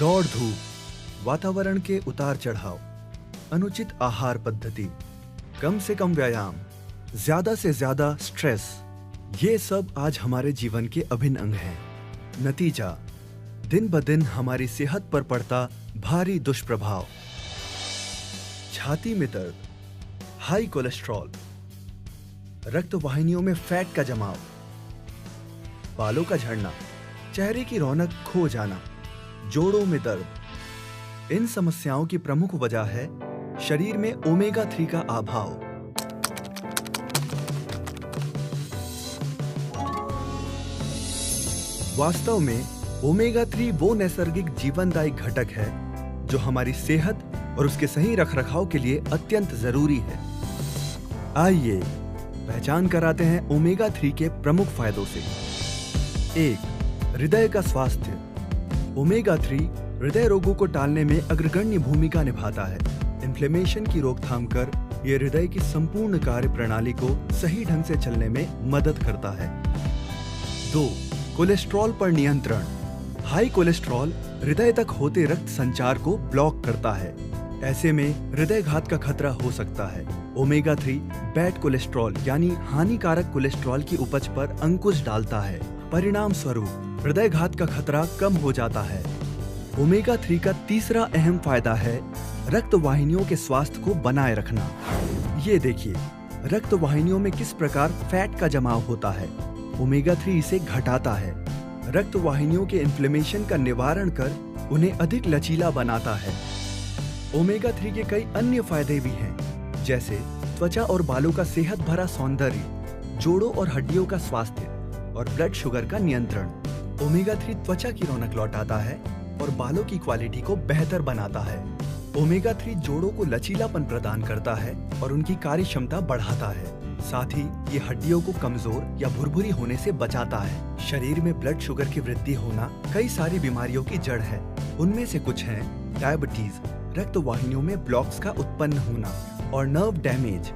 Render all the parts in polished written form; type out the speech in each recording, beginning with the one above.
दौड़ धूप, वातावरण के उतार चढ़ाव, अनुचित आहार पद्धति, कम से कम व्यायाम, ज्यादा से ज्यादा स्ट्रेस, ये सब आज हमारे जीवन के अभिन्न अंग हैं। नतीजा, दिन ब दिन हमारी सेहत पर पड़ता भारी दुष्प्रभाव। छाती में दर्द, हाई कोलेस्ट्रॉल, रक्त वाहिनियों में फैट का जमाव, बालों का झड़ना, चेहरे की रौनक खो जाना, जोड़ों में दर्द। इन समस्याओं की प्रमुख वजह है शरीर में ओमेगा 3 का अभाव। वास्तव में ओमेगा 3 वो नैसर्गिक जीवनदायी घटक है जो हमारी सेहत और उसके सही रखरखाव के लिए अत्यंत जरूरी है। आइए पहचान कराते हैं ओमेगा 3 के प्रमुख फायदों से। 1. हृदय का स्वास्थ्य। ओमेगा 3 हृदय रोगों को टालने में अग्रगण्य भूमिका निभाता है। इन्फ्लेमेशन की रोकथाम कर यह हृदय की संपूर्ण कार्य प्रणाली को सही ढंग से चलने में मदद करता है। 2. कोलेस्ट्रॉल पर नियंत्रण। हाई कोलेस्ट्रॉल हृदय तक होते रक्त संचार को ब्लॉक करता है। ऐसे में हृदय घात का खतरा हो सकता है। ओमेगा 3 बैड कोलेस्ट्रॉल यानी हानिकारक कोलेस्ट्रॉल की उपज पर अंकुश डालता है। परिणाम स्वरूप हृदय घात का खतरा कम हो जाता है। ओमेगा 3 का तीसरा अहम फायदा है रक्त वाहिनियों के स्वास्थ्य को बनाए रखना। ये देखिए, रक्त वाहिनियों में किस प्रकार फैट का जमाव होता है। ओमेगा 3 इसे घटाता है। रक्त वाहिनियों के इन्फ्लेमेशन का निवारण कर उन्हें अधिक लचीला बनाता है। ओमेगा 3 के कई अन्य फायदे भी हैं, जैसे त्वचा और बालों का सेहत भरा सौंदर्य, जोड़ों और हड्डियों का स्वास्थ्य और ब्लड शुगर का नियंत्रण। ओमेगा 3 त्वचा की रौनक लौटाता है और बालों की क्वालिटी को बेहतर बनाता है। ओमेगा 3 जोड़ों को लचीलापन प्रदान करता है और उनकी कार्य क्षमता बढ़ाता है। साथ ही ये हड्डियों को कमजोर या भुरभुरी होने से बचाता है। शरीर में ब्लड शुगर की वृद्धि होना कई सारी बीमारियों की जड़ है। उनमें से कुछ हैं डायबिटीज, रक्त वाहिनियों में ब्लॉक्स का उत्पन्न होना और nerve damage.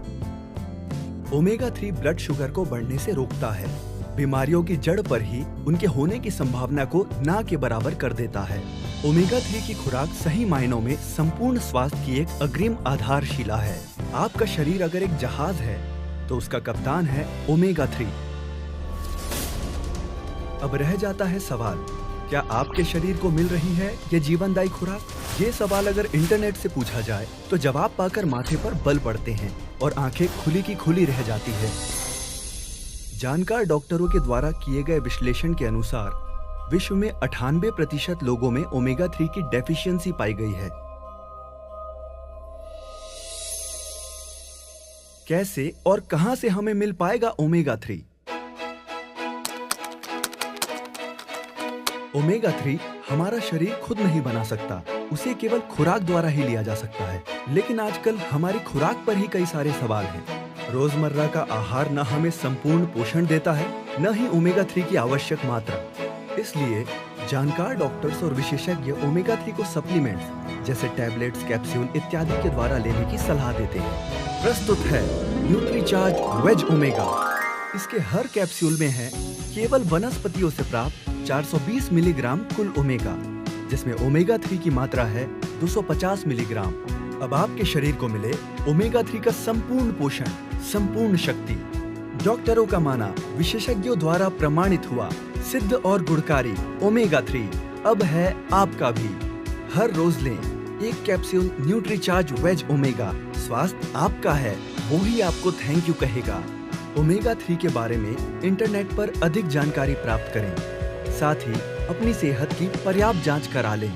Omega 3 blood sugar को बढ़ने से रोकता है। बीमारियों की जड़ पर ही उनके होने की संभावना को ना के बराबर कर देता है। ओमेगा 3 की खुराक सही मायनों में संपूर्ण स्वास्थ्य की एक अग्रिम आधारशिला है। आपका शरीर अगर एक जहाज है तो उसका कप्तान है ओमेगा 3। अब रह जाता है सवाल, क्या आपके शरीर को मिल रही है ये जीवनदायी खुराक? ये सवाल अगर इंटरनेट से पूछा जाए तो जवाब पाकर माथे पर बल पड़ते हैं और आंखें खुली की खुली रह जाती है। जानकार डॉक्टरों के द्वारा किए गए विश्लेषण के अनुसार विश्व में 98% लोगों में ओमेगा 3 की डेफिशिएंसी पाई गई है। कैसे और कहां से हमें मिल पाएगा ओमेगा 3? ओमेगा 3 हमारा शरीर खुद नहीं बना सकता, उसे केवल खुराक द्वारा ही लिया जा सकता है। लेकिन आजकल हमारी खुराक पर ही कई सारे सवाल हैं। रोजमर्रा का आहार न हमें संपूर्ण पोषण देता है, न ही ओमेगा 3 की आवश्यक मात्रा। इसलिए जानकार डॉक्टर्स और विशेषज्ञ ओमेगा 3 को सप्लीमेंट्स जैसे टैबलेट्स, कैप्सूल इत्यादि के द्वारा लेने की सलाह देते हैं। प्रस्तुत है न्यूट्रीचार्ज वेज ओमेगा। इसके हर कैप्सूल में है केवल वनस्पतियों से प्राप्त 420 मिलीग्राम कुल ओमेगा, जिसमें ओमेगा 3 की मात्रा है 250 मिलीग्राम। अब आपके शरीर को मिले ओमेगा 3 का संपूर्ण पोषण, संपूर्ण शक्ति। डॉक्टरों का माना, विशेषज्ञों द्वारा प्रमाणित हुआ, सिद्ध और गुणकारी ओमेगा 3 अब है आपका भी। हर रोज लें एक कैप्सूल न्यूट्रीचार्ज वेज ओमेगा। स्वास्थ्य आपका है, वो ही आपको थैंक यू कहेगा। ओमेगा 3 के बारे में इंटरनेट पर अधिक जानकारी प्राप्त करें। साथ ही अपनी सेहत की पर्याप्त जांच करा लें।